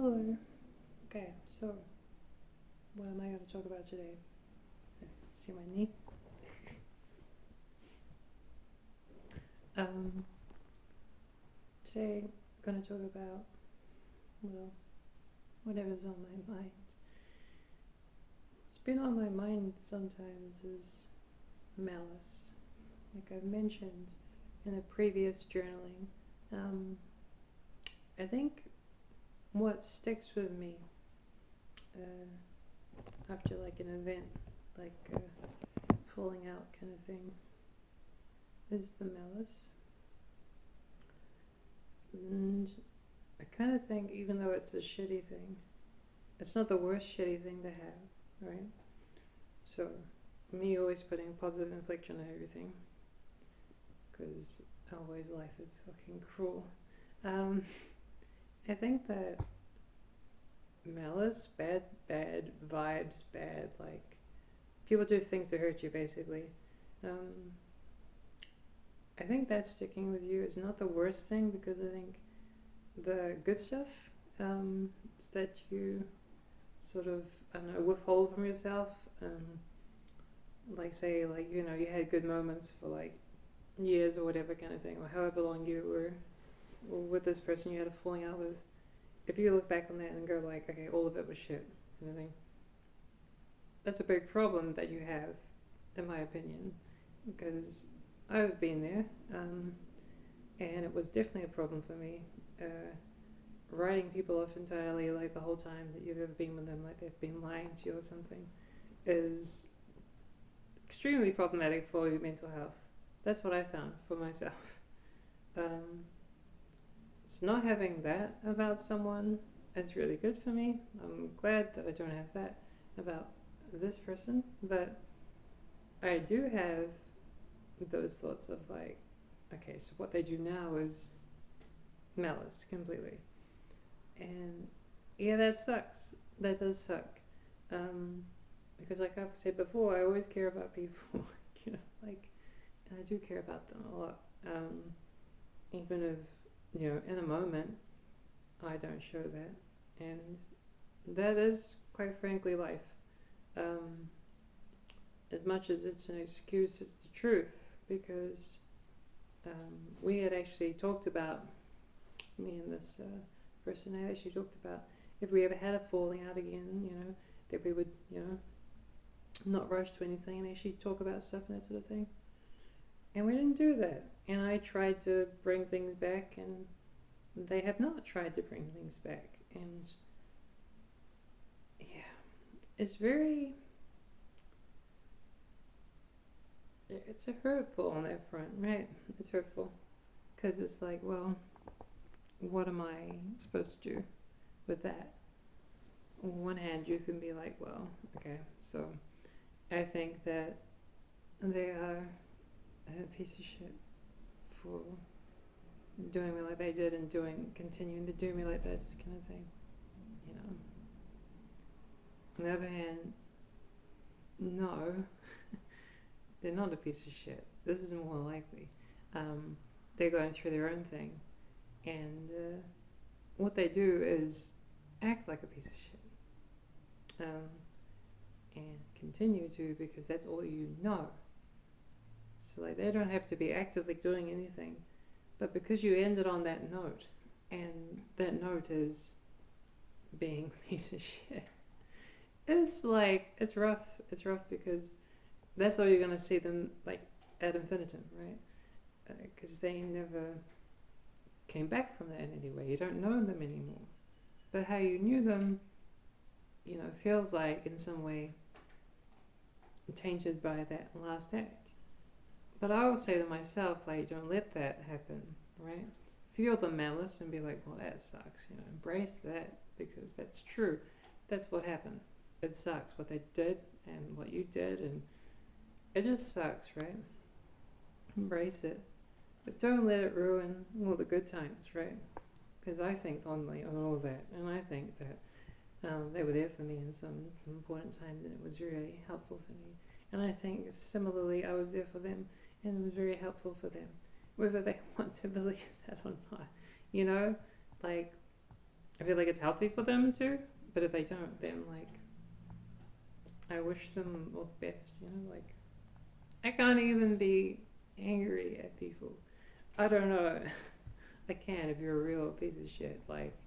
Hello. Okay, so what am I going to talk about today? See my knee? Um, Today I'm going to talk about, well, whatever's on my mind. What's been on my mind sometimes is malice. Like I've mentioned in a previous journaling, I think what sticks with me after like an event, like falling out kind of thing, is the malice. And I kind of think, even though it's a shitty thing, it's not the worst shitty thing to have, right? So, me always putting positive inflection on everything, because always life is fucking cruel. I think that malice, bad vibes, bad, like, people do things to hurt you, basically. I think that sticking with you is not the worst thing, because I think the good stuff that you sort of, I don't know, withhold from yourself, like say, like, you know, you had good moments for like years or whatever kind of thing, or however long you were with this person you had a falling out with. If you look back on that and go like, okay, all of it was shit, kind of thing, that's a big problem that you have, in my opinion, because I've been there, and it was definitely a problem for me. Writing people off entirely, like the whole time that you've ever been with them, like they've been lying to you or something, is extremely problematic for your mental health. That's what I found for myself. So not having that about someone is really good for me. I'm glad that I don't have that about this person, but I do have those thoughts of like, okay, so what they do now is malice completely. And yeah, that sucks. That does suck. Because like I've said before, I always care about people, you know, like, and I do care about them a lot. Even if, you know, in a moment, I don't show that. And that is, quite frankly, life. As much as it's an excuse, it's the truth, because we had actually talked about, me and this person had actually talked about, if we ever had a falling out again, you know, that we would, you know, not rush to anything and actually talk about stuff and that sort of thing. And we didn't do that. And I tried to bring things back, and they have not tried to bring things back. And yeah, it's very, it's a hurtful on that front, right? It's hurtful, because it's like, well, what am I supposed to do with that? On one hand, you can be like, well, okay, so I think that they are a piece of shit for doing me like they did, and continuing to do me like this kind of thing, you know. On the other hand, no, they're not a piece of shit. This is more likely. They're going through their own thing, and what they do is act like a piece of shit, and continue to, because that's all you know. So like, they don't have to be actively doing anything, but because you ended on that note, and that note is being a piece of shit, it's like, it's rough. It's rough, because that's all you're gonna see them like ad infinitum, right? Because they never came back from that in any way. You don't know them anymore. But how you knew them, you know, feels like in some way tainted by that last act. But I always say to myself, like, don't let that happen, right? Feel the malice and be like, well, that sucks, you know, embrace that, because that's true. That's what happened. It sucks what they did and what you did, and it just sucks, right? Embrace it. But don't let it ruin all the good times, right? Because I think fondly on all that, and I think that they were there for me in some important times, and it was really helpful for me. And I think similarly, I was there for them, and it was very helpful for them, whether they want to believe that or not. You know, like, I feel like it's healthy for them too, but if they don't, then like I wish them all the best, you know, like I can't even be angry at people. I don't know. I can if you're a real piece of shit, like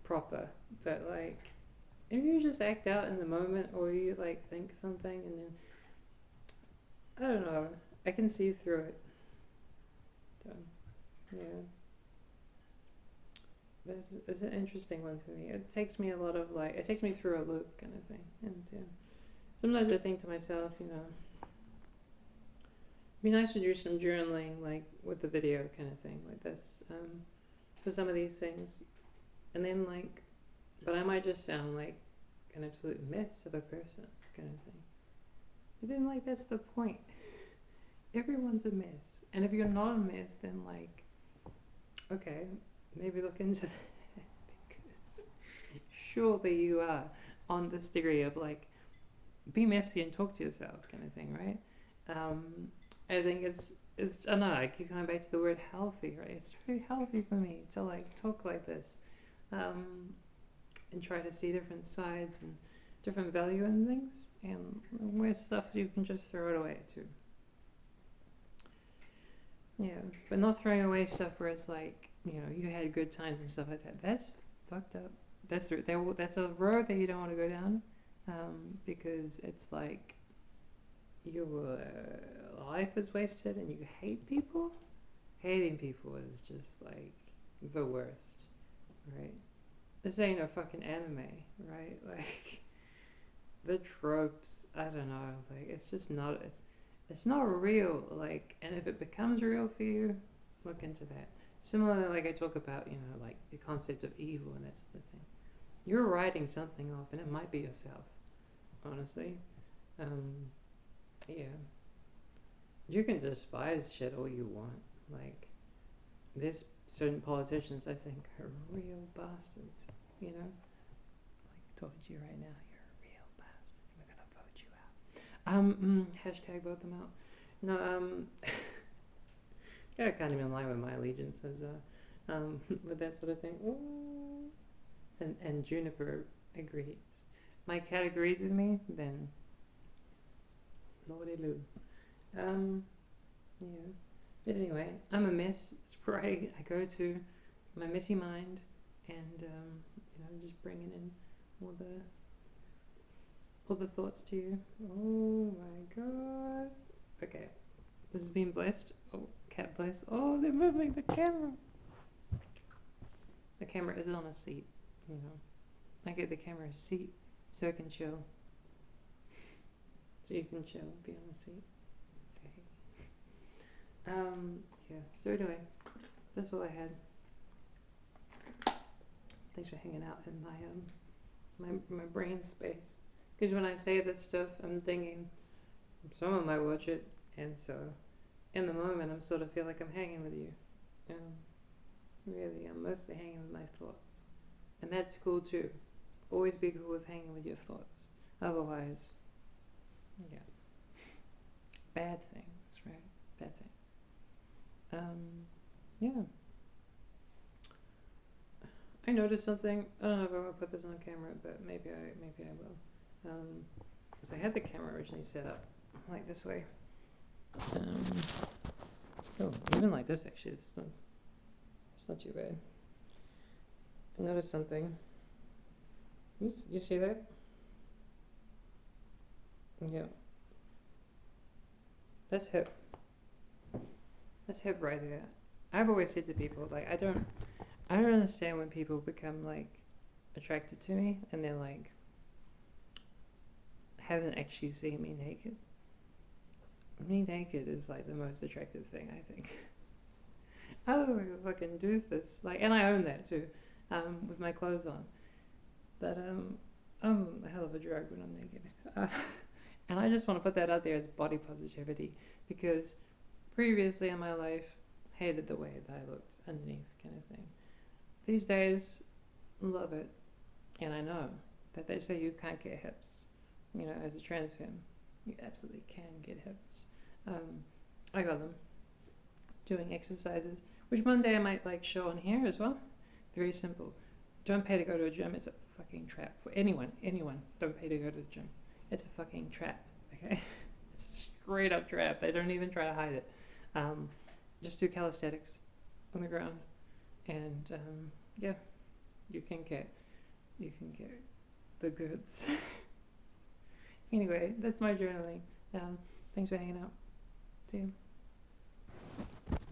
proper. But like if you just act out in the moment or you like think something and then I don't know. I can see through it. So yeah. But it's an interesting one for me. It takes me a lot of like it takes me through a loop kind of thing. And sometimes I think to myself, you know, it'd be nice to do some journaling like with the video kind of thing like this for some of these things. And then like but I might just sound like an absolute mess of a person kind of thing. But then like that's the point. Everyone's a mess. And if you're not a mess then like okay, maybe look into that because surely you are on this degree of like be messy and talk to yourself kind of thing, right? I think it's I don't know, I keep coming back to the word healthy, right? It's really healthy for me to like talk like this, and try to see different sides and different value in things, and where stuff you can just throw it away too. Yeah, but not throwing away stuff where it's like, you know, you had good times and stuff like that. That's fucked up. That's a road that you don't want to go down, because it's like your life is wasted and you hate people. Hating people is just like the worst, right? This ain't a fucking anime, right? Like the tropes. I don't know. Like it's just not. It's not real. Like, and if it becomes real for you, look into that. Similarly, like I talk about, you know, like the concept of evil and that sort of thing. You're writing something off, and it might be yourself. Honestly, yeah. You can despise shit all you want. Like, there's certain politicians I think are real bastards. You know, like talking to you right now, you're a real bastard. We're gonna vote you out. Hashtag vote them out. No, yeah, I can't even lie with my allegiances. With that sort of thing. Ooh. And Juniper agrees. My cat agrees with me, then lordy loo. Yeah. But anyway, I'm a mess. It's where I go to my messy mind, and you know, just bringing in all the thoughts to you. Oh my god. Okay, this has been blessed. Oh, cat bless. Oh, they're moving the camera. The camera isn't on a seat, you know. I get the camera a seat so I can chill. So you can chill, be on the seat. Okay. Yeah. So anyway, that's all I had. Thanks for hanging out in my brain space. Because when I say this stuff, I'm thinking someone might watch it, and so in the moment, I'm sort of feel like I'm hanging with you. Really, I'm mostly hanging with my thoughts, and that's cool too. Always be cool with hanging with your thoughts. Otherwise, yeah, bad things, right? Bad things. Yeah. I noticed something. I don't know if I want to put this on camera, but maybe I will. Because I had the camera originally set up like this way. Oh, even like this actually. It's not too bad. I noticed something. You see that? Yeah. That's hip. That's hip right there. I've always said to people, like, I don't understand when people become like attracted to me and they're like haven't actually seen me naked. Me naked is like the most attractive thing, I think. I look like a fucking doofus, like, and I own that too, with my clothes on. But I'm a hell of a drag when I'm naked, and I just want to put that out there as body positivity, because previously in my life, hated the way that I looked underneath, kind of thing. These days, love it, and I know that they say you can't get hips, you know, as a trans femme, you absolutely can get hips. I got them doing exercises, which one day I might like show on here as well. Very simple. Don't pay to go to a gym. It's a fucking trap for anyone. Don't pay to go to the gym. It's a fucking trap. Okay, it's a straight up trap. They don't even try to hide it. Just do calisthenics on the ground, and yeah, you can get the goods. Anyway, that's my journaling. Thanks for hanging out. See you.